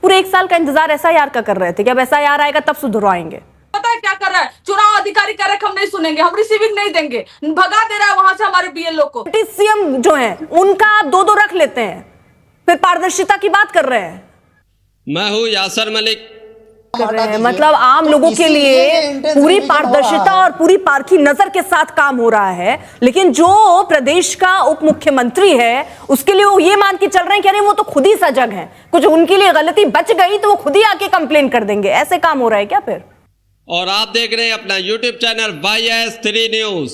पूरे 1 साल का इंतजार एसआईआर का कर रहे थे कि अब एसआईआर आएगा तब सुधरवाएंगे। पता है क्या कर रहा है? चुनाव अधिकारी कह रहे हम नहीं सुनेंगे, हम रिसीविंग नहीं देंगे, भगा दे रहा है वहां से हमारे बीएलओ को। सीएम जो है उनका आप दो रख लेते हैं, फिर पारदर्शिता की बात कर रहे हैं। मैं हूं यासर मलिक। कर रहे हैं मतलब आम लोगों के लिए पूरी पारदर्शिता और पूरी पारखी नजर के साथ काम हो रहा है, लेकिन जो प्रदेश का उप मुख्यमंत्री है उसके लिए वो ये मान के चल रहे हैं कि अरे वो तो खुद ही सजग हैं, कुछ उनके लिए गलती बच गई तो वो खुद ही आके कंप्लेन कर देंगे। ऐसे काम हो रहा है क्या फिर? और आप देख रहे हैं अपना यूट्यूब चैनल YS3 न्यूज।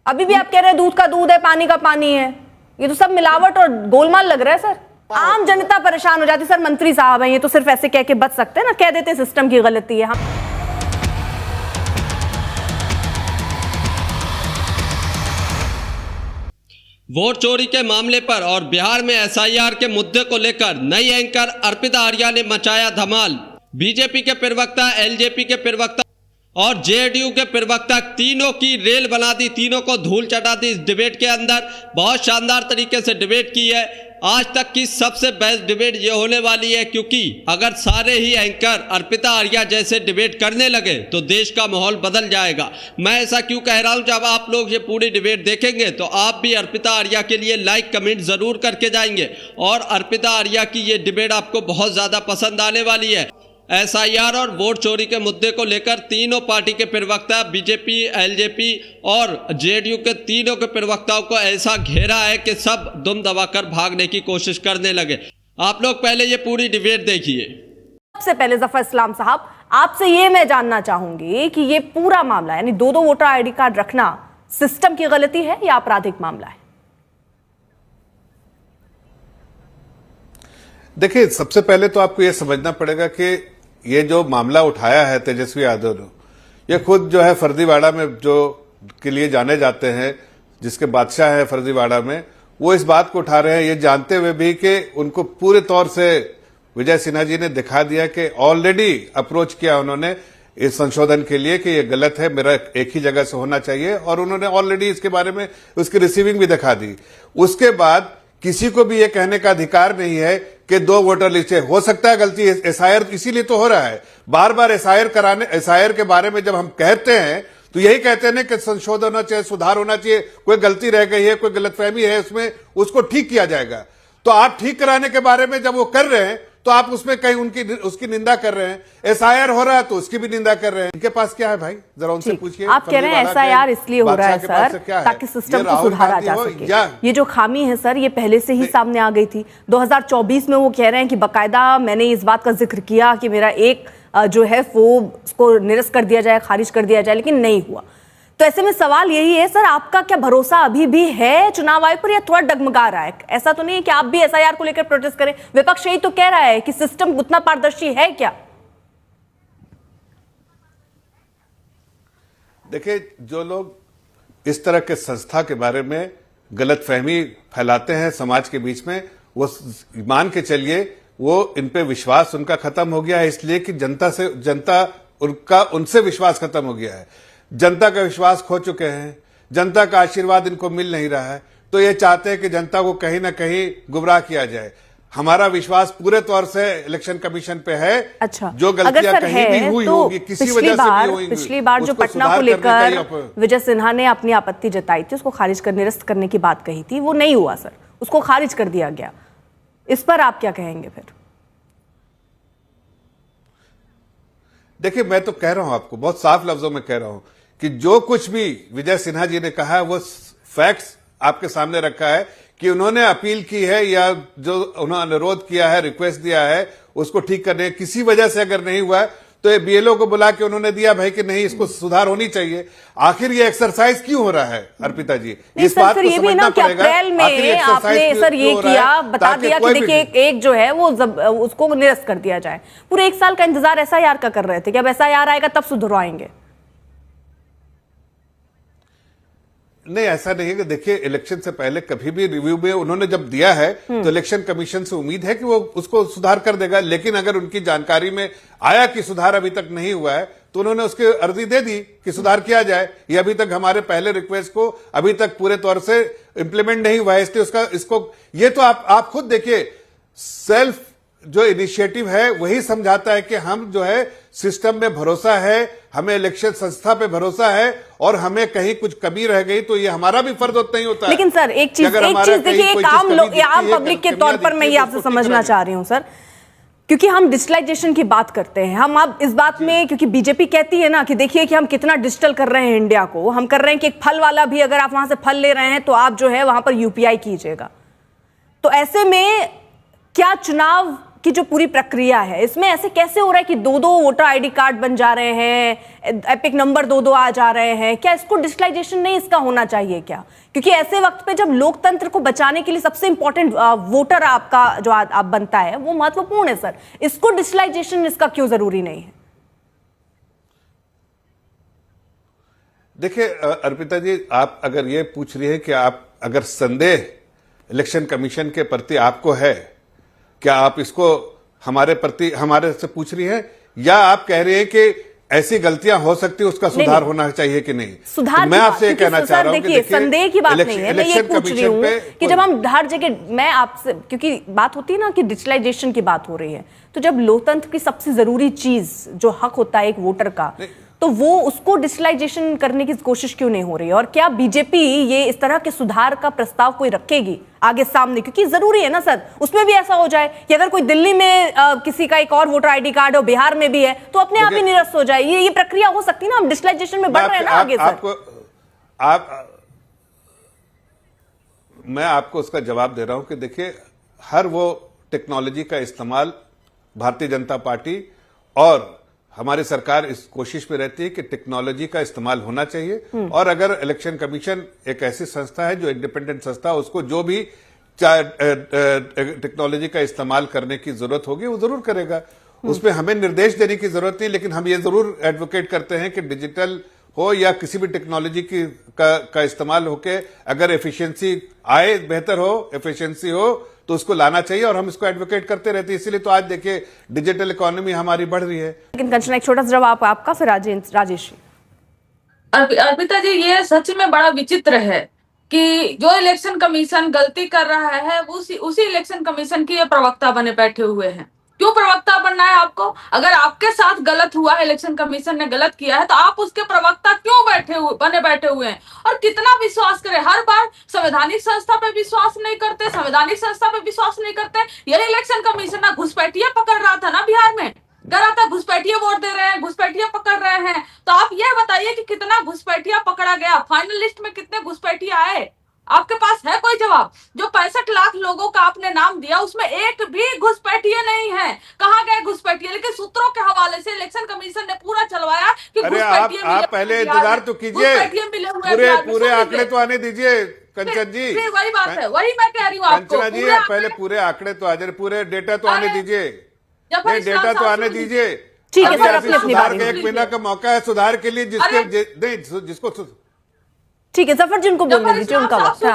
अभी भी आप कह रहे हैं दूध का दूध है, पानी का पानी है, ये तो सब मिलावट और गोलमाल लग रहा है सर। आम जनता परेशान हो जाती। सर मंत्री साहब हैं, ये तो सिर्फ ऐसे कह के बच सकते हैं ना, कह देते सिस्टम की गलती है। हम वोट चोरी के मामले पर और बिहार में SIR के मुद्दे को लेकर नई एंकर अर्पिता आर्या ने मचाया धमाल। बीजेपी के प्रवक्ता, LJP के प्रवक्ता और JDU के प्रवक्ता तीनों की रेल बना दी, तीनों को धूल चटा दी। इस डिबेट के अंदर बहुत शानदार तरीके से डिबेट की है। आज तक की सबसे बेस्ट डिबेट ये होने वाली है, क्योंकि अगर सारे ही एंकर अर्पिता आर्या जैसे डिबेट करने लगे तो देश का माहौल बदल जाएगा। मैं ऐसा क्यों कह रहा हूं? जब आप लोग ये पूरी डिबेट देखेंगे तो आप भी अर्पिता आर्या के लिए लाइक कमेंट जरूर करके जाएंगे और अर्पिता आर्या की ये डिबेट आपको बहुत ज्यादा पसंद आने वाली है। SIR और वोट चोरी के मुद्दे को लेकर तीनों पार्टी के प्रवक्ता, BJP, LJP और JDU के तीनों के प्रवक्ताओं को ऐसा घेरा है कि सब दुम दबाकर भागने की कोशिश करने लगे। आप लोग पहले ये पूरी डिबेट देखिए। सबसे पहले जफर इस्लाम साहब, आपसे ये मैं जानना चाहूंगी कि ये पूरा मामला यानी दो वोटर ID कार्ड रखना सिस्टम की गलती है या आपराधिक मामला है? देखिए, सबसे पहले तो आपको यह समझना पड़ेगा कि ये जो मामला उठाया है तेजस्वी यादव ने, ये खुद जो है फर्जीवाड़ा में जो के लिए जाने जाते हैं, जिसके बादशाह है फर्जीवाड़ा में, वो इस बात को उठा रहे हैं ये जानते हुए भी कि उनको पूरे तौर से विजय सिन्हा जी ने दिखा दिया कि ऑलरेडी अप्रोच किया उन्होंने इस संशोधन के लिए कि ये गलत है, मेरा एक ही जगह से होना चाहिए, और उन्होंने ऑलरेडी इसके बारे में उसकी रिसीविंग भी दिखा दी। उसके बाद किसी को भी ये कहने का अधिकार नहीं है कि 2 वोटर लिस्ट है। हो सकता है गलती, SIR इसीलिए तो हो रहा है। बार बार SIR के बारे में जब हम कहते हैं तो यही कहते हैं कि संशोधन होना चाहिए, सुधार होना चाहिए, कोई गलती रह गई है, कोई गलतफहमी है उसमें, उसको ठीक किया जाएगा। तो आप ठीक कराने के बारे में जब वो कर रहे हैं तो आप उसमें कहीं उसकी निंदा कर रहे हैं। SIR हो रहा है तो उसकी भी निंदा कर रहे हैं। इनके पास क्या है भाई, जरा उनसे पूछिए। आप कह रहे हैं SIR इसलिए हो रहा है सर ताकि सिस्टम को सुधारा जा सके। ये जो खामी है सर, ये पहले से ही सामने आ गई थी। 2024 में वो कह रहे हैं कि बकायदा मैंने इस बात का जिक्र किया कि मेरा एक जो है वो उसको निरस्त कर दिया जाए, खारिज कर दिया जाए, लेकिन नहीं हुआ। तो ऐसे में सवाल यही है सर, आपका क्या भरोसा अभी भी है चुनाव आयोग पर या थोड़ा डगमगा रहा है? ऐसा तो नहीं है कि आप भी SIR को लेकर प्रोटेस्ट करें? विपक्ष यही तो कह रहा है कि सिस्टम उतना पारदर्शी है क्या? देखिए, जो लोग इस तरह के संस्था के बारे में गलतफहमी फैलाते हैं समाज के बीच में, वो मान के चलिए वो इन पे विश्वास उनका खत्म हो गया है, इसलिए कि जनता उनसे विश्वास खत्म हो गया है। जनता का विश्वास खो चुके हैं, जनता का आशीर्वाद इनको मिल नहीं रहा है, तो ये चाहते हैं कि जनता को कहीं ना कहीं गुमराह किया जाए। हमारा विश्वास पूरे तौर से इलेक्शन कमीशन पे है। अच्छा, जो गलतियां कहीं भी हुई तो होगी, किसी वजह से भी हुई, पिछली बार जो पटना को लेकर विजय सिन्हा ने अपनी आपत्ति जताई थी, उसको खारिज कर निरस्त करने की बात कही थी, वो नहीं हुआ सर, उसको खारिज कर दिया गया। इस पर आप क्या कहेंगे फिर? देखिए, मैं तो कह रहा हूं, आपको बहुत साफ लफ्जों में कह रहा हूं कि जो कुछ भी विजय सिन्हा जी ने कहा है वो फैक्ट्स आपके सामने रखा है कि उन्होंने अपील की है या जो उन्होंने अनुरोध किया है, रिक्वेस्ट दिया है, उसको ठीक करने किसी वजह से अगर नहीं हुआ है तो ये BLO को बुला के उन्होंने दिया भाई कि नहीं, इसको सुधार होनी चाहिए। आखिर ये एक्सरसाइज क्यों हो रहा है अर्पिता जी? इस बात को समझना पड़ेगा। अप्रैल में आपने सर ये किया, बता दिया कि देखिए एक जो है वो उसको निरस्त कर दिया जाए। पूरे 1 साल का इंतजार SIR का कर रहे थे कि अब SIR आएगा तब सुधरवाएंगे। नहीं, ऐसा नहीं है कि देखिए, इलेक्शन से पहले कभी भी रिव्यू में उन्होंने जब दिया है तो इलेक्शन कमीशन से उम्मीद है कि वो उसको सुधार कर देगा, लेकिन अगर उनकी जानकारी में आया कि सुधार अभी तक नहीं हुआ है तो उन्होंने उसकी अर्जी दे दी कि सुधार किया जाए। ये अभी तक हमारे पहले रिक्वेस्ट को अभी तक पूरे तौर से इंप्लीमेंट नहीं हुआ है, इसलिए इसको ये तो आप खुद देखिए, सेल्फ जो इनिशिएटिव है वही समझाता है कि हम जो है सिस्टम में भरोसा है, हमें इलेक्शन संस्था पे भरोसा है, और हमें कहीं कुछ कमी रह गई तो ये हमारा भी फर्ज उतना ही होता है। लेकिन सर एक चीज देखिए, एक आम पब्लिक के तौर पर मैं ये आपसे समझना चाह रही हूँ सर, क्योंकि हम डिजिटलाइजेशन की बात करते हैं, हम अब इस बात में, क्योंकि बीजेपी कहती है ना कि देखिए कि हम कितना डिजिटल कर रहे हैं इंडिया को, हम कर रहे हैं कि एक फल वाला भी अगर आप वहां से फल ले रहे हैं तो आप जो है वहां पर यूपीआई कीजिएगा। तो ऐसे में क्या चुनाव की जो पूरी प्रक्रिया है इसमें ऐसे कैसे हो रहा है कि दो वोटर आईडी कार्ड बन जा रहे हैं, एपिक नंबर दो आ जा रहे हैं? क्या इसको डिजिटलाइजेशन नहीं इसका होना चाहिए क्या? क्योंकि ऐसे वक्त पे जब लोकतंत्र को बचाने के लिए सबसे इंपॉर्टेंट वोटर आपका जो आप बनता है वो महत्वपूर्ण है सर, इसको डिजिटलाइजेशन इसका क्यों जरूरी नहीं है? देखिए अर्पिता जी, आप अगर ये पूछ रही है कि आप अगर संदेह इलेक्शन कमीशन के प्रति आपको है, क्या आप इसको हमारे से पूछ रही हैं, या आप कह रही हैं कि ऐसी गलतियां हो सकती है उसका सुधार होना चाहिए कि नहीं? सुधार तो मैं आपसे ये कहना चाह रहा हूं कि देखिए, संदेह की बात नहीं है, मैं ये पूछ रही हूँ कि जब हम हर जगह, मैं आपसे, क्योंकि बात होती है ना कि डिजिटलाइजेशन की बात हो रही है, तो जब लोकतंत्र की सबसे जरूरी चीज जो हक होता है एक वोटर का, तो वो उसको डिजिटलाइजेशन करने की कोशिश क्यों नहीं हो रही है? और क्या बीजेपी ये इस तरह के सुधार का प्रस्ताव कोई रखेगी आगे सामने? क्योंकि जरूरी है ना सर, उसमें भी ऐसा हो जाए कि अगर कोई दिल्ली में किसी का एक और वोटर आईडी कार्ड हो, बिहार में भी है, तो अपने आप ही निरस्त हो जाए। ये प्रक्रिया हो सकती है ना, हम डिजिटलाइजेशन में बढ़ रहे हैं ना आगे सर। मैं आपको उसका जवाब दे रहा हूं कि देखिए, हर वो टेक्नोलॉजी का इस्तेमाल भारतीय जनता पार्टी और हमारी सरकार इस कोशिश में रहती है कि टेक्नोलॉजी का इस्तेमाल होना चाहिए, और अगर इलेक्शन कमीशन एक ऐसी संस्था है जो इंडिपेंडेंट संस्था है, उसको जो भी टेक्नोलॉजी का इस्तेमाल करने की जरूरत होगी वो जरूर करेगा। उसमें हमें निर्देश देने की जरूरत नहीं, लेकिन हम ये जरूर एडवोकेट करते हैं कि डिजिटल हो या किसी भी टेक्नोलॉजी का इस्तेमाल होके अगर एफिशिएंसी आए, बेहतर हो, एफिशिएंसी हो, तो उसको लाना चाहिए, और हम इसको एडवोकेट करते रहते हैं। इसीलिए तो आज देखिए डिजिटल इकोनॉमी हमारी बढ़ रही है। लेकिन कंचना एक छोटा सा जवाब आपका, फिर राजेश। अर्पिता जी, ये सच में बड़ा विचित्र है कि जो इलेक्शन कमीशन गलती कर रहा है उसी इलेक्शन कमीशन के प्रवक्ता बने बैठे हुए हैं। क्यों प्रवक्ता बनना है आपको? अगर आपके साथ गलत हुआ है, इलेक्शन कमीशन ने गलत किया है, तो आप उसके प्रवक्ता क्यों बने बैठे हुए हैं? और कितना विश्वास करें? हर बार संवैधानिक संस्था पे विश्वास नहीं करते, संवैधानिक संस्था पे विश्वास नहीं करते। ये इलेक्शन कमीशन ना घुसपैठिया पकड़ रहा था ना बिहार में, कह रहा था घुसपैठिया वोट दे रहे हैं, घुसपैठिया पकड़ रहे हैं। तो आप ये बताइए कि कितना घुसपैठिया पकड़ा गया, फाइनल लिस्ट में कितने घुसपैठिया आए? आपके पास है कोई जवाब? जो 65 लाख लोगों का आपने नाम दिया उसमें एक भी घुसपैठिए नहीं है। कहाँ गए घुसपैठिए? लेकिन सूत्रों के हवाले से इलेक्शन कमीशन ने पूरा चलवाया कि घुसपैठिए आप पहले इंतजार तो कीजिए, पूरे आंकड़े तो आने दीजिए कंचन जी। वही बात है, वही मैं कह रही हूँ आपको। कंचना जी, पहले पूरे आंकड़े तो आ जाए, पूरे डेटा तो आने दीजिए, डेटा तो आने दीजिए। ठीक है सर, अपनी सुधार का 1 महीना का मौका है सुधार के लिए, जिसको ठीक है जफर जी, उनको बोलने दीजिए, उनका वक्त है।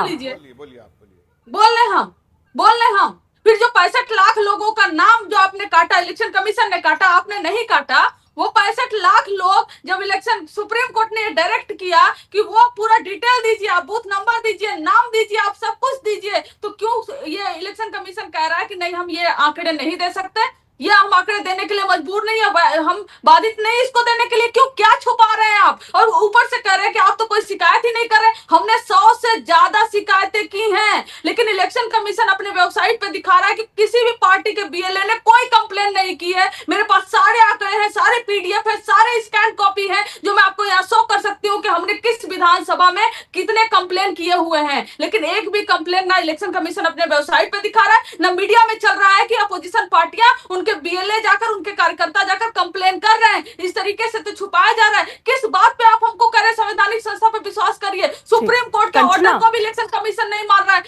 बोल रहे हम फिर जो 65 लाख लोगों का नाम जो आपने काटा, इलेक्शन कमीशन ने काटा, आपने नहीं काटा। वो 65 लाख लोग जब इलेक्शन सुप्रीम कोर्ट ने डायरेक्ट किया कि वो पूरा डिटेल दीजिए, आप बूथ नंबर दीजिए, नाम दीजिए, आप सब कुछ दीजिए, तो क्यों ये इलेक्शन कमीशन कह रहा है कि नहीं हम ये आंकड़े नहीं दे सकते? ये हम आंकड़े देने के लिए मजबूर नहीं है, हम बाधित नहीं इसको देने के लिए। क्यों, क्या छुपा रहे हैं आप? और ऊपर से कह रहे हैं कि आप तो कोई शिकायत ही नहीं कर रहे। हमने 100 से ज्यादा शिकायतें की हैं, लेकिन इलेक्शन कमीशन अपने वेबसाइट पे दिखा रहा है कि किसी भी पार्टी के बीएलए ने कोई कंप्लेन नहीं की है। मेरे पास सारे आंकड़े हैं, सारे पीडीएफ है, सारे स्कैन कॉपी है, जो मैं आपको यहाँ शो कर सकती हूँ कि हमने किस विधानसभा में कितने कंप्लेन किए हुए हैं। लेकिन एक भी कंप्लेन ना इलेक्शन कमीशन अपने वेबसाइट पे दिखा रहा है, ना मीडिया में चल रहा है कि अपोजिशन पार्टियां उनके बीएलए जाकर, उनके कार्यकर्ता जाकर कंप्लेन कर रहे हैं। इस तरीके से तो छुपाया जा रहा है। किस बात पे आप हमको कह रहे हैं संवैधानिक संस्था पे विश्वास करिए? सुप्रीम कोर्ट के ऑर्डर को भी इलेक्शन कमीशन नहीं मान रहा है।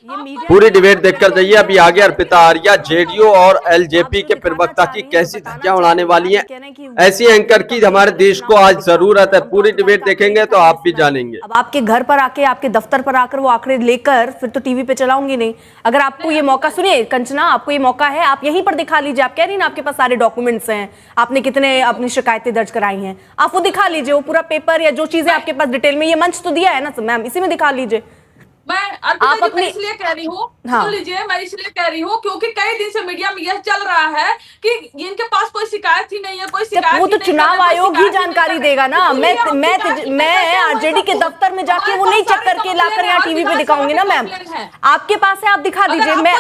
पूरी डिबेट देखकर जाइए। अभी आगे अर्पिता आर्या जेडीयू और एलजेपी के प्रवक्ता की कैसी धज्जियां उड़ाने वाली हैं, ऐसी एंकर की हमारे देश को आज जरूरत है। पूरी डिबेट देखेंगे तो आप भी जानेंगे। अब आपके घर पर आके, आपके दफ्तर पर आकर वो आंकड़े लेकर फिर तो टीवी पे चलाऊंगी नहीं। अगर आपको ये मौका, सुनिए कंचना, आपको ये मौका है, आप यहीं पर दिखा लीजिए। आप कह रही ना आपके पास सारे डॉक्यूमेंट्स हैं, आपने कितने अपनी शिकायतें दर्ज कराई हैं, आप वो दिखा लीजिए, वो पूरा पेपर या जो चीजें आपके पास डिटेल में, ये मंच तो दिया है ना मैम, इसी में दिखा लीजिए। मैं अर्पिता जी, मैं इसलिए कह रही हूँ, सुन लीजिए, मैं इसलिए कह रही हूँ क्योंकि कई दिन से मीडिया में यह चल रहा है कि इनके पास कोई शिकायत ही नहीं है, कोई शिकायत वो तो चुनाव आयोग ही जानकारी देगा ना। मैं आरजेडी के दफ्तर में जाके वो नहीं चेक करके लाकर यहाँ टीवी पे दिखाऊंगी ना मैम। आपके पास है, आप दिखा दीजिए। मैं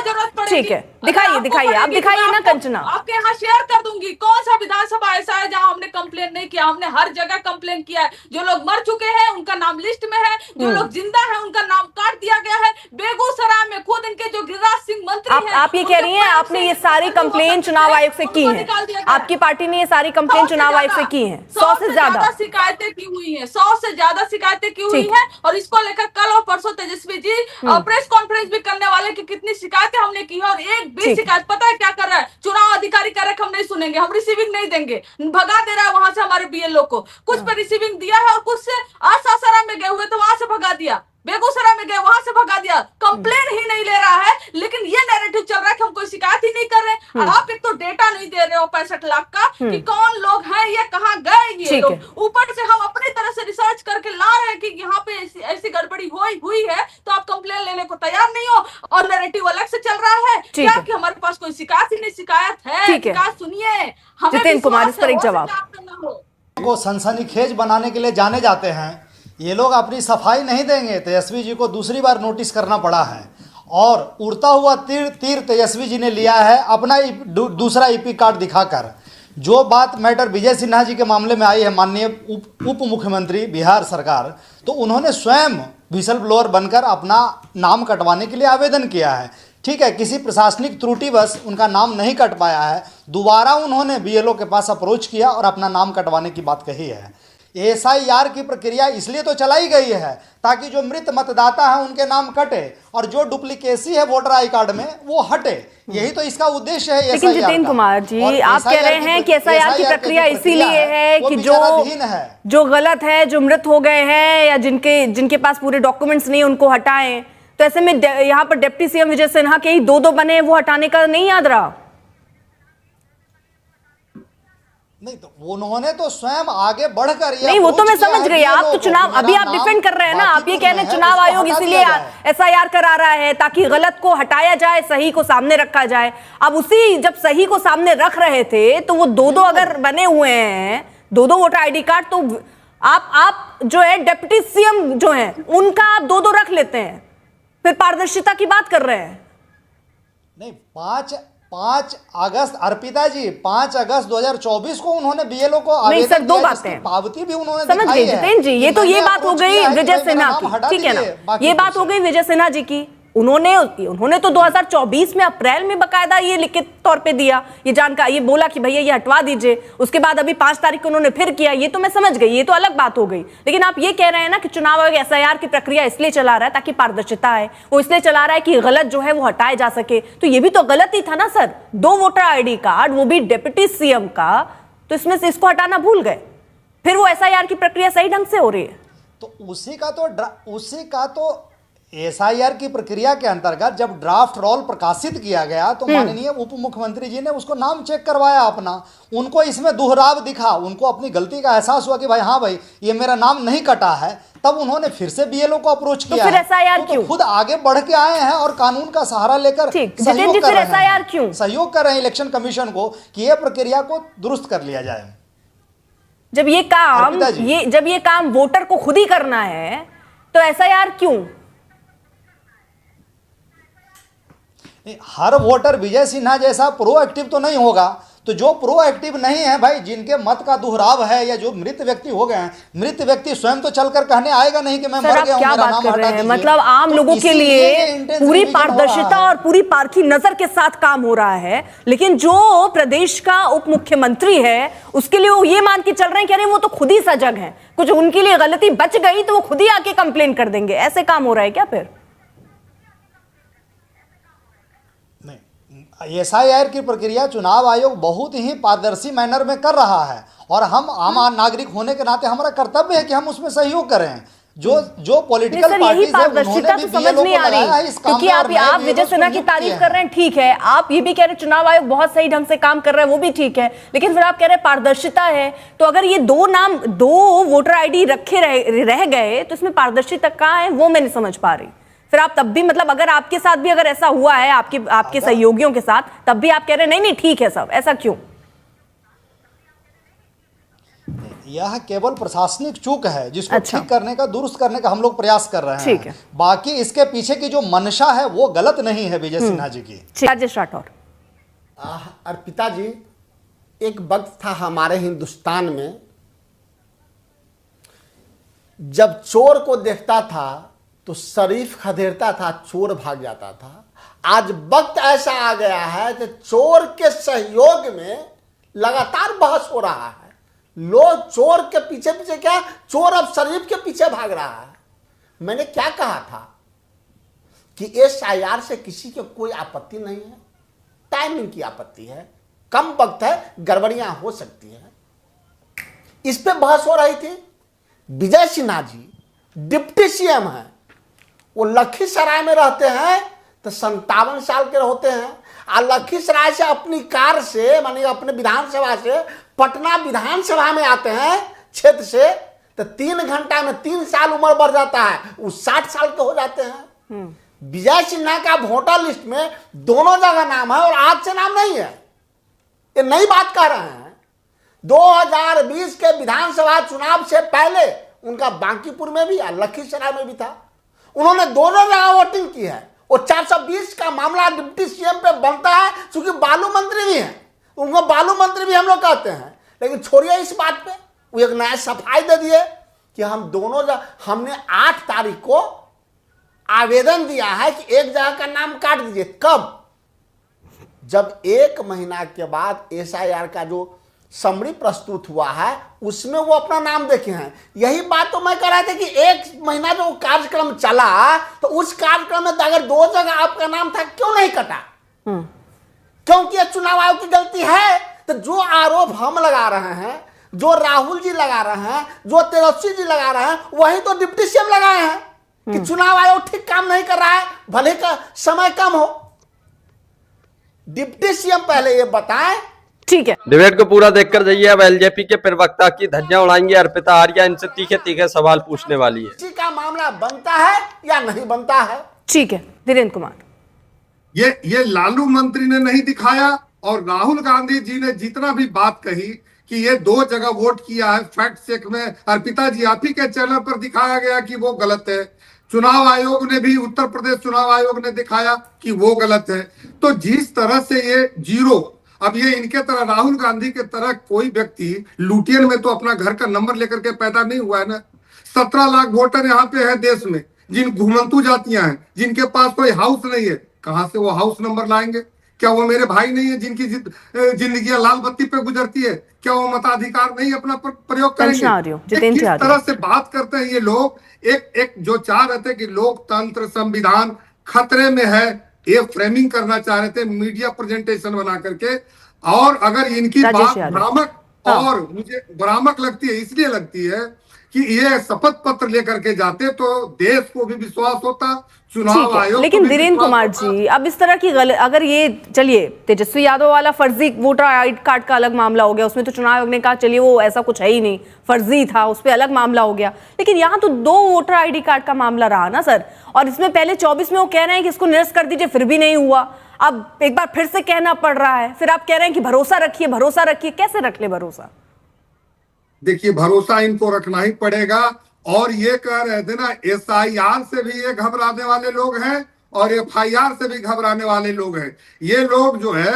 ठीक है, दिखाइए आप दिखाइए ना कंचना। आपके यहाँ शेयर कर दूंगी कौन सा विधानसभा ऐसा है जहाँ हमने कंप्लेन नहीं किया। हमने हर जगह कंप्लेन किया है। जो लोग मर चुके हैं उनका नाम लिस्ट में है, जो लोग जिंदा है उनका नाम काट दिया गया है। बेगूसराय में खुद इनके जो गिरिराज सिंह मंत्री हैं, आप ये कह रही हैं आपने ये सारी कंप्लेन चुनाव आयोग से की है? आपकी पार्टी ने ये सारी कंप्लेन चुनाव आयोग से की है? 100 से ज्यादा शिकायतें की हुई है, 100 से ज्यादा शिकायतें की हुई है। और इसको लेकर कल और परसों तेजस्वी जी प्रेस कॉन्फ्रेंस भी करने वाले कि कितनी शिकायतें हमने की है। और एक भी शिकायत, पता है क्या कर रहा है चुनाव अधिकारी? कह रहे हम नहीं सुनेंगे, हम रिसीविंग नहीं देंगे, भगा दे रहा है वहां से हमारे बीएलओ को। कुछ पे रिसीविंग दिया है और कुछ से सासाराम में गए हुए तो वहां से भगा दिया, बेगूसराय में गए वहां से भगा दिया। कंप्लेन ही नहीं ले रहा है, लेकिन ये नैरेटिव चल रहा है कि हम कोई शिकायत ही नहीं कर रहे। और आप एक तो डेटा नहीं दे रहे हो 65 लाख का कि कौन लोग हैं, ये कहाँ गए ये लोग। ऊपर से हम अपनी तरह से रिसर्च करके ला रहे हैं कि यहाँ पे ऐसी गड़बड़ी हुई है, तो आप कंप्लेन लेने को तैयार नहीं हो। और नैरेटिव अलग से चल रहा है क्या कि हमारे पास कोई शिकायत ही नहीं। शिकायत है, शिकायत सुनिए। जितेंद्र कुमार, इस पर एक जवाब। को सनसनीखेज बनाने के लिए जाने जाते हैं, ये लोग अपनी सफाई नहीं देंगे। तेजस्वी जी को दूसरी बार नोटिस करना पड़ा है और उड़ता हुआ तीर तेजस्वी जी ने लिया है अपना दूसरा ईपी कार्ड दिखाकर। जो बात मैटर विजय सिन्हा जी के मामले में आई है, माननीय उप मुख्यमंत्री बिहार सरकार, तो उन्होंने स्वयं विसल ब्लोअर बनकर अपना नाम कटवाने के लिए आवेदन किया है। ठीक है, किसी प्रशासनिक त्रुटिवश उनका नाम नहीं कट पाया है। दोबारा उन्होंने बीएलओ के पास अप्रोच किया और अपना नाम कटवाने की बात कही है। एसआईआर की प्रक्रिया इसलिए तो चलाई गई है ताकि जो मृत मतदाता हैं उनके नाम कटे और जो डुप्लीकेसी है वोटर आई कार्ड में वो हटे। यही तो इसका उद्देश्य है। लेकिन जितेंद्र कुमार जी, आप कह रहे हैं कि एसआईआर की प्रक्रिया इसीलिए है कि जो गलत है, जो मृत हो गए हैं या जिनके पास पूरे डॉक्यूमेंट्स नहीं उनको हटाएं। तो ऐसे में यहाँ पर डिप्टी सीएम विजय सिन्हा के ही दो बने, वो हटाने का नहीं याद रहा? नहीं, तो उन्होंने तो स्वयं आगे बढ़कर नहीं, वो तो मैं समझ गई। आप तो चुनाव अभी आप डिफेंड कर रहे हैं ना। आप ये कह रहे हैं चुनाव आयोग इसीलिए एसआईआर करा रहा है ताकि गलत को हटाया जाए, सही को सामने रखा जाए। अब उसी जब सही को सामने रख रहे थे तो वो दो अगर बने हुए हैं, दो वोटर आईडी कार्ड, तो आप जो है डिप्टी सीएम जो है उनका आप दो रख लेते हैं, फिर पारदर्शिता की बात कर रहे हैं। नहीं, 5 अगस्त अर्पिता जी 5 अगस्त 2024 को उन्होंने बीएलओ को आवेदन सर, दो बातें पावती भी उन्होंने समझ गई जितेंद्र जी। ये बात हो गई विजय सिन्हा की, ठीक है ना, ये बात हो गई विजय सिन्हा जी की। उन्होंने तो 2024 में अप्रैल में बकायदा ये लिखित तौर पे दिया, ये जानकारी, ये बोला कि भैया ये हटवा दीजिए। उसके बाद अभी 5 तारीख को उन्होंने फिर किया। ये तो मैं समझ गई, ये तो अलग बात हो गई। लेकिन आप ये कह रहे हैं ना कि चुनाव आयोग एसआईआर की प्रक्रिया इसलिए चला रहा है ताकि पारदर्शिता है, वो इसलिए चला रहा है कि गलत जो है वो हटाया जा सके। तो ये भी तो गलत ही था ना सर, 2 वोटर आईडी कार्ड, वो भी डिप्टी सीएम का, तो इसमें से इसको हटाना भूल गए। फिर वो एसआईआर की प्रक्रिया सही ढंग से हो रही है। तो उसी का तो एसआईआर की प्रक्रिया के अंतर्गत जब ड्राफ्ट रोल प्रकाशित किया गया तो माननीय उप मुख्यमंत्री जी ने उसको नाम चेक करवाया अपना। उनको इसमें दोहराव दिखा, उनको अपनी गलती का एहसास हुआ कि भाई हाँ भाई ये मेरा नाम नहीं कटा है, तब उन्होंने फिर से बीएलओ को अप्रोच किया। तो फिर एसआईआर क्यों? खुद आगे बढ़ के आए हैं और कानून का सहारा लेकर सहयोग कर रहे हैं इलेक्शन कमीशन को कि यह प्रक्रिया को दुरुस्त कर लिया जाए। जब ये काम वोटर को खुद ही करना है तो एसआईआर क्यों? हर वोटर विजय सिन्हा जैसा प्रोएक्टिव तो नहीं होगा। तो जो प्रोएक्टिव नहीं है भाई, जिनके मत का दोहराव है या जो मृत व्यक्ति हो गए हैं, मृत व्यक्ति स्वयं तो चलकर कहने आएगा नहीं कि मैं मर गया हूं, मेरा नाम हटा दीजिए। मतलब आम लोगों के लिए पूरी पारदर्शिता और पूरी पारखी नजर के साथ काम हो रहा है, लेकिन जो प्रदेश का उप मुख्यमंत्री है उसके लिए वो ये मान के चल रहे हैं कि अरे वो तो खुद ही सजग है, कुछ उनके लिए गलती बच गई तो वो खुद ही आके कंप्लेन कर देंगे। ऐसे काम हो रहा है क्या? फिर एसआईआर की प्रक्रिया चुनाव आयोग बहुत ही पारदर्शी मैनर में कर रहा है और हम आम नागरिक होने के नाते हमारा कर्तव्य है कि हम उसमें सहयोग करें। जो पॉलिटिकल पार्टीज है उन्होंने भी बीएलओ को लगाया है इस काम में। आप विजय सिन्हा की तारीफ कर रहे हैं, ठीक है, आप ये भी कह रहे हैं चुनाव आयोग बहुत सही ढंग से काम कर रहा है, वो भी ठीक है, लेकिन फिर आप कह रहे हैं पारदर्शिता है। तो अगर ये 2 वोटर आईडी रखे रह गए तो इसमें पारदर्शिता कहाँ है, वो मैं नहीं समझ पा रही। फिर आप तब भी मतलब अगर आपके साथ भी अगर ऐसा हुआ है आपके सहयोगियों के साथ, तब भी आप कह रहे हैं नहीं ठीक है सब, ऐसा क्यों? यह केवल प्रशासनिक चूक है जिसको ठीक करने का, दुरुस्त करने का हम लोग प्रयास कर रहे हैं। बाकी इसके पीछे की जो मंशा है वो गलत नहीं है विजय सिन्हा जी की। राजेश राठौर, अर्पिता जी, एक वक्त था हमारे हिंदुस्तान में जब चोर को देखता था तो शरीफ खदेड़ता था, चोर भाग जाता था। आज वक्त ऐसा आ गया है कि चोर के सहयोग में लगातार बहस हो रहा है। लोग चोर के पीछे पीछे क्या, चोर अब शरीफ के पीछे भाग रहा है। मैंने क्या कहा था कि SIR से किसी को कोई आपत्ति नहीं है, टाइमिंग की आपत्ति है, कम वक्त है, गड़बड़ियां हो सकती हैं। इस पे बहस हो रही थी। विजय सिन्हा जी डिप्टी CM हैं, वो लखीसराय में रहते हैं तो 57 साल के होते हैं, और लखीसराय से अपनी कार से मानी अपने विधानसभा से पटना विधानसभा में आते हैं क्षेत्र से, तो 3 घंटा में 3 साल उम्र बढ़ जाता है, वो 60 साल के हो जाते हैं। विजय सिन्हा का वोटर लिस्ट में दोनों जगह नाम है और आज से नाम नहीं है। ये नई बात कह रहे हैं। 2020 के विधानसभा चुनाव से पहले उनका बांकीपुर में भी और लखीसराय में भी था। उन्होंने दोनों जगह वोटिंग की है। और 420 का मामला डिप्टी CM पे बनता है, क्योंकि बालू मंत्री भी हैं, उनको बालू मंत्री भी हम लोग कहते हैं। लेकिन छोड़िए इस बात पे, वो एक नया सफाई दे दिए कि हम दोनों हमने 8 तारीख को आवेदन दिया है कि एक जगह का नाम काट दीजिए। कब? जब 1 महीना के बाद SIR का जो समरी प्रस्तुत हुआ है उसमें वो अपना नाम देखे हैं। यही बात तो मैं कह रहा था कि 1 महीना जो कार्यक्रम चला तो उस कार्यक्रम में अगर 2 जगह आपका नाम था, क्यों नहीं कटा? क्योंकि चुनाव आयोग की गलती है। तो जो आरोप हम लगा रहे हैं, जो राहुल जी लगा रहे हैं, जो तेजस्वी जी लगा रहे हैं, वही तो डिप्टी CM लगाए हैं कि चुनाव आयोग ठीक काम नहीं कर रहा है, भले का समय कम हो। डिप्टी CM पहले ये बताएं। ठीक है, डिबेट को पूरा देखकर जाइए। अब LJP के प्रवक्ता की धज्जियां उड़ाएंगी अर्पिता आर्या, इनसे तीखे तीखे सवाल पूछने वाली है। किसी का मामला बनता है या नहीं बनता है? ठीक है धीरेन्द्र कुमार, ये लालू मंत्री ने नहीं दिखाया और राहुल गांधी जी ने जितना भी बात कही कि ये 2 जगह वोट किया है, फैक्ट चेक में अर्पिता जी आप ही के चैनल पर दिखाया गया कि वो गलत है। चुनाव आयोग ने भी, उत्तर प्रदेश चुनाव आयोग ने दिखाया कि वो गलत है। तो जिस तरह से ये जीरो, अब ये इनके तरह राहुल गांधी के तरह कोई व्यक्ति लुटियन में तो अपना घर का नंबर लेकर के पैदा नहीं हुआ है ना। 17 लाख वोटर यहाँ पे है देश में, जिन घुमंतु जातियां हैं, जिनके पास कोई हाउस नहीं है, कहां से वो हाउस नंबर लाएंगे? क्या वो मेरे भाई नहीं है जिनकी जिंदगियां लाल बत्ती पे गुजरती है? क्या वो मताधिकार नहीं अपना प्रयोग करेंगे? किस तरह से बात करते हैं ये लोग। एक जो चाह रहे थे कि लोकतंत्र संविधान खतरे में है, ये फ्रेमिंग करना चाह रहे थे, मीडिया प्रेजेंटेशन बना करके। और अगर इनकी बात भ्रामक, और मुझे भ्रामक लगती है, इसलिए लगती है कि ये शपथ पत्र लेकर के जाते तो देश को भी विश्वास होता, चुनाव आयोग। लेकिन धीरेन्द्र कुमार जी, अब इस तरह की अगर ये, चलिए तेजस्वी यादव वाला फर्जी वोटर ID कार्ड का अलग मामला हो गया, उसमें तो चुनाव आयोग ने कहा चलिए वो ऐसा कुछ है ही नहीं, फर्जी था, उस पर अलग मामला हो गया। लेकिन यहाँ तो 2 वोटर ID कार्ड का मामला रहा ना सर, और इसमें पहले 24 में वो कह रहे हैं कि इसको निरस्त कर दीजिए, फिर भी नहीं हुआ। अब एक बार फिर से कहना पड़ रहा है, फिर आप कह रहे हैं कि भरोसा रखिए, भरोसा रखिए। कैसे रख ले भरोसा? देखिए, भरोसा इनको रखना ही पड़ेगा। और ये कह रहे थे ना, SIR से भी ये घबराने वाले लोग हैं और FIR से भी घबराने वाले लोग हैं। ये लोग जो है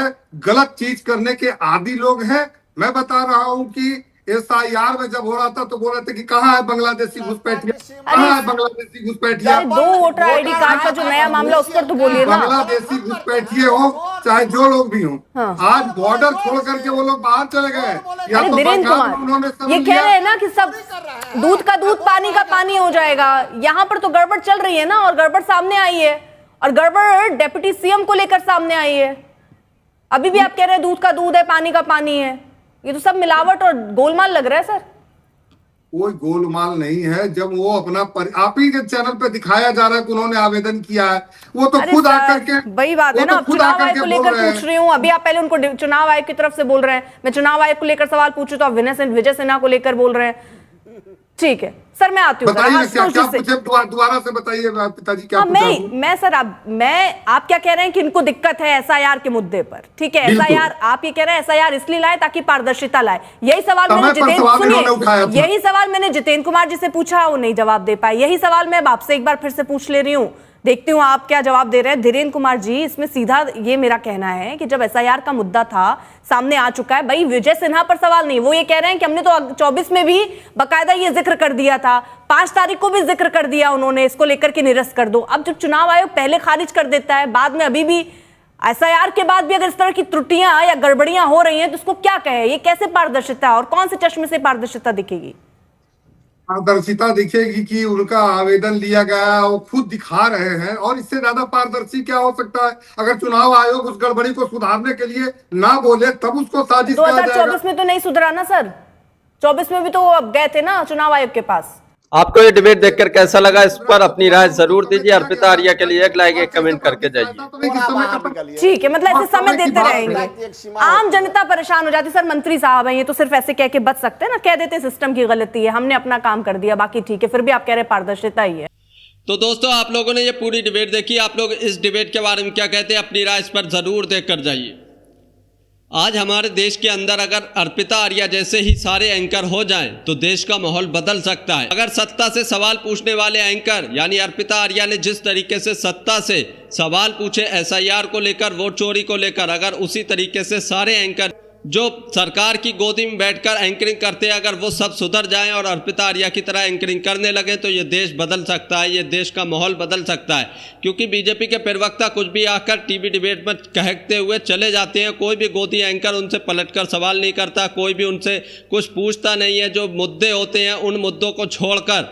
गलत चीज करने के आदी लोग हैं। मैं बता रहा हूं कि SIR में जब हो रहा था तो बोल रहे थे कि कहाँ है बांग्लादेशी घुसपैठिया, कहाँ है बांग्लादेशी घुसपैठिया। 2 वोटर ID कार्ड का जो नया मामला, उस पर तो बोलिए ना। बांग्लादेशी घुसपैठिए हो चाहे जो लोग भी हों, आज बॉर्डर छोड़ करके वो लोग बाहर चले गए। या तो धीरेन्द्र कुमार, ये कह रहे हैं ना कि सब दूध का दूध पानी का पानी हो जाएगा। यहाँ पर तो गड़बड़ चल रही है ना, और गड़बड़ सामने आई है, और गड़बड़ डिप्टी CM को लेकर सामने आई है। अभी भी आप कह रहे हैं दूध का दूध है, पानी का पानी है। ये तो सब मिलावट और गोलमाल लग रहा है सर। कोई गोलमाल नहीं है। जब वो अपना आप ही के चैनल पे दिखाया जा रहा है कि उन्होंने आवेदन किया है, वो तो खुद आकर के, वही बात है ना, चुनाव आयोग को लेकर पूछ रही हूँ। अभी आप पहले उनको चुनाव आयोग की तरफ से बोल रहे हैं, मैं चुनाव आयोग को लेकर सवाल पूछूं तो आप विजय सिन्हा को लेकर बोल रहे हैं। ठीक है सर, मैं आती हूँ। बताइए क्या मुझे दोबारा से बताइए पिताजी क्या मैं सर आप क्या कह रहे हैं कि इनको दिक्कत है एसआईआर के मुद्दे पर, ठीक है। एसआईआर आप ये कह रहे हैं एसआईआर इसलिए लाए ताकि पारदर्शिता लाए। यही सवाल मैंने जितेंद्र कुमार जी से पूछा, वो नहीं जवाब दे पाए। यही सवाल मैं आपसे एक बार फिर से पूछ ले रही हूँ, देखती हूँ आप क्या जवाब दे रहे हैं। धीरेन्द्र कुमार जी, इसमें सीधा ये मेरा कहना है कि जब एसआईआर का मुद्दा था, सामने आ चुका है, भाई विजय सिन्हा पर सवाल नहीं, वो ये कह रहे हैं कि हमने तो 24 में भी बकायदा ये जिक्र कर दिया था, 5 तारीख को भी जिक्र कर दिया उन्होंने, इसको लेकर के निरस्त कर दो। अब जब चुनाव आयोग पहले खारिज कर देता है, बाद में अभी भी एसआईआर के बाद भी अगर इस तरह की त्रुटियां या गड़बड़ियां हो रही हैं तो उसको क्या कहे? ये कैसे पारदर्शिता और कौन से चश्मे से पारदर्शिता दिखेगी? पारदर्शिता दिखेगी कि उनका आवेदन लिया गया, वो खुद दिखा रहे हैं, और इससे ज्यादा पारदर्शी क्या हो सकता है? अगर चुनाव आयोग उस गड़बड़ी को सुधारने के लिए ना बोले तब उसको साजिश कहा जाएगा। 2024 में तो नहीं सुधरा ना सर, 24 में भी तो अब गए थे ना चुनाव आयोग के पास। आपको ये डिबेट देखकर कैसा लगा? इस पर अपनी राय जरूर दीजिए। अर्पिता आर्या के लिए एक लाइक, एक कमेंट करके जाइए। ठीक है, मतलब ऐसे समय देते रहेंगे, आम जनता परेशान हो जाती। सर मंत्री साहब हैं, ये तो सिर्फ ऐसे कह के बच सकते हैं ना, कह देते सिस्टम की गलती है, हमने अपना काम कर दिया, बाकी ठीक है। फिर भी आप कह रहे पारदर्शिता ही है। तो दोस्तों, आप लोगों ने ये पूरी डिबेट देखी, आप लोग इस डिबेट के बारे में क्या कहते हैं? अपनी राय इस पर जरूर देख कर जाइए। आज हमारे देश के अंदर अगर अर्पिता आर्या जैसे ही सारे एंकर हो जाएं तो देश का माहौल बदल सकता है। अगर सत्ता से सवाल पूछने वाले एंकर यानी अर्पिता आर्या ने जिस तरीके से सत्ता से सवाल पूछे एसआईआर को लेकर, वोट चोरी को लेकर, अगर उसी तरीके से सारे एंकर जो सरकार की गोदी में बैठकर एंकरिंग करते हैं, अगर वो सब सुधर जाएं और अर्पिता आर्या की तरह एंकरिंग करने लगे तो ये देश बदल सकता है, ये देश का माहौल बदल सकता है। क्योंकि बीजेपी के प्रवक्ता कुछ भी आकर टीवी डिबेट में कहते हुए चले जाते हैं, कोई भी गोदी एंकर उनसे पलटकर सवाल नहीं करता, कोई भी उनसे कुछ पूछता नहीं है। जो मुद्दे होते हैं उन मुद्दों को छोड़कर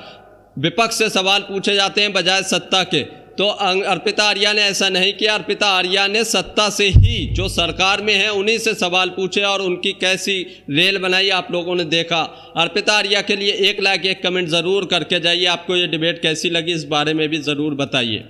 विपक्ष से सवाल पूछे जाते हैं बजाय सत्ता के। तो अर्पिता आर्या ने ऐसा नहीं किया। अर्पिता आर्या ने सत्ता से ही, जो सरकार में है उन्हीं से सवाल पूछे और उनकी कैसी रेल बनाई आप लोगों ने देखा। अर्पिता आर्या के लिए एक लाइक, एक कमेंट ज़रूर करके जाइए। आपको ये डिबेट कैसी लगी इस बारे में भी ज़रूर बताइए।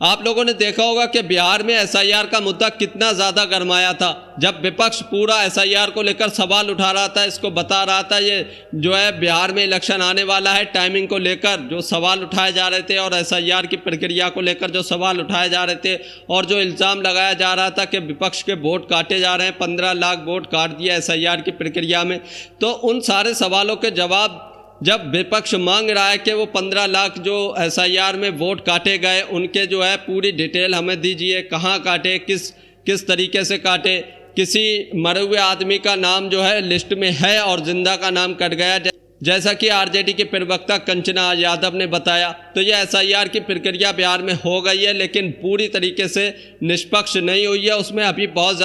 आप लोगों ने देखा होगा कि बिहार में एसआईआर का मुद्दा कितना ज़्यादा गरमाया था, जब विपक्ष पूरा एसआईआर को लेकर सवाल उठा रहा था, इसको बता रहा था ये जो है बिहार में इलेक्शन आने वाला है, टाइमिंग को लेकर जो सवाल उठाए जा रहे थे और एसआईआर की प्रक्रिया को लेकर जो सवाल उठाए जा रहे थे और जो इल्ज़ाम लगाया जा रहा था कि विपक्ष के वोट काटे जा रहे हैं, 15 लाख वोट काट दिया एसआईआर की प्रक्रिया में। तो उन सारे सवालों के जवाब जब विपक्ष मांग रहा है कि वो 15 लाख जो एसआईआर में वोट काटे गए उनके जो है पूरी डिटेल हमें दीजिए, कहाँ काटे, किस तरीके से काटे, किसी मरे हुए आदमी का नाम जो है लिस्ट में है और जिंदा का नाम कट गया, जैसा कि आरजेडी के प्रवक्ता कंचना यादव ने बताया। तो ये एसआईआर की प्रक्रिया बिहार में हो गई है, लेकिन पूरी तरीके से निष्पक्ष नहीं हुई है। उसमें अभी बहुत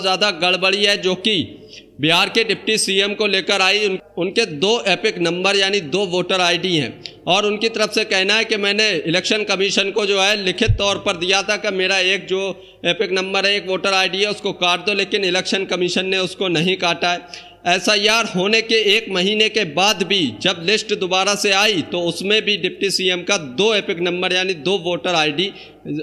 ज़्यादा गड़बड़ी है, जो कि बिहार के डिप्टी सीएम को लेकर आई। उनके 2 एपिक नंबर यानी 2 वोटर आईडी हैं और उनकी तरफ से कहना है कि मैंने इलेक्शन कमीशन को जो है लिखित तौर पर दिया था कि मेरा एक जो एपिक नंबर है, एक वोटर आईडी है, उसको काट दो, लेकिन इलेक्शन कमीशन ने उसको नहीं काटा है। एसआईआर होने के 1 महीने के बाद भी जब लिस्ट दोबारा से आई तो उसमें भी डिप्टी सीएम का 2 एपिक नंबर यानी 2 वोटर आईडी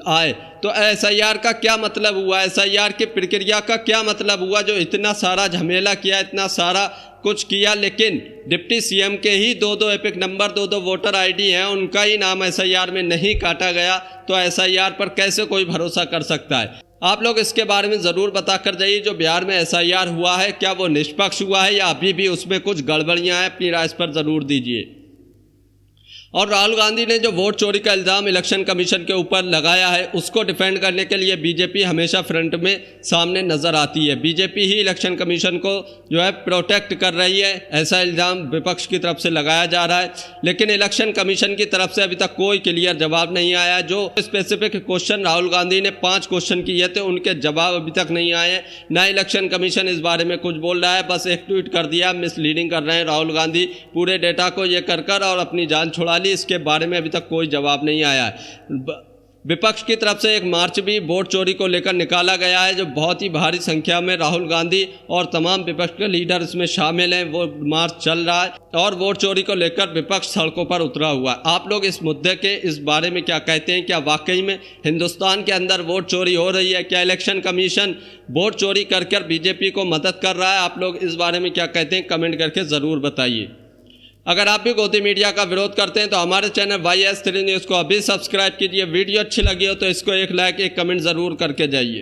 आए। तो एसआईआर का क्या मतलब हुआ, एसआईआर की प्रक्रिया का क्या मतलब हुआ? जो इतना सारा झमेला किया, इतना सारा कुछ किया, लेकिन डिप्टी सीएम के ही 2 एपिक नंबर, 2 वोटर आईडी हैं, उनका ही नाम एसआईआर में नहीं काटा गया। तो एसआईआर पर कैसे कोई भरोसा कर सकता है? आप लोग इसके बारे में ज़रूर बता कर जाइए। जो बिहार में एसआईआर हुआ है, क्या वो निष्पक्ष हुआ है या अभी भी उसमें कुछ गड़बड़ियां हैं? अपनी राय इस पर ज़रूर दीजिए। और राहुल गांधी ने जो वोट चोरी का इल्ज़ाम इलेक्शन कमीशन के ऊपर लगाया है, उसको डिफेंड करने के लिए बीजेपी हमेशा फ्रंट में सामने नज़र आती है। बीजेपी ही इलेक्शन कमीशन को जो है प्रोटेक्ट कर रही है, ऐसा इल्ज़ाम विपक्ष की तरफ से लगाया जा रहा है। लेकिन इलेक्शन कमीशन की तरफ से अभी तक कोई क्लियर जवाब नहीं आया। जो स्पेसिफिक क्वेश्चन राहुल गांधी ने 5 क्वेश्चन किए थे, उनके जवाब अभी तक नहीं आए हैं। ना इलेक्शन कमीशन इस बारे में कुछ बोल रहा है, बस एक ट्वीट कर दिया, मिसलीडिंग कर रहे हैं राहुल गांधी, पूरे डेटा को ये कर और अपनी जान छुड़ा ली। इसके बारे में अभी तक कोई जवाब नहीं आया है। विपक्ष की तरफ से एक मार्च भी वोट चोरी को लेकर निकाला गया है, जो बहुत ही भारी संख्या में राहुल गांधी और तमाम विपक्ष के लीडर इसमें शामिल हैं। वो मार्च चल रहा है और वोट चोरी को लेकर विपक्ष सड़कों पर उतरा हुआ है। आप लोग इस मुद्दे के इस बारे में क्या कहते हैं? क्या वाकई में हिंदुस्तान के अंदर वोट चोरी हो रही है? क्या इलेक्शन कमीशन वोट चोरी कर बीजेपी को मदद कर रहा है? आप लोग इस बारे में क्या कहते हैं? कमेंट करके ज़रूर बताइए। अगर आप भी गोदी मीडिया का विरोध करते हैं तो हमारे चैनल YS3 न्यूज़ को अभी सब्सक्राइब कीजिए। वीडियो अच्छी लगी हो तो इसको एक लाइक एक कमेंट ज़रूर करके जाइए।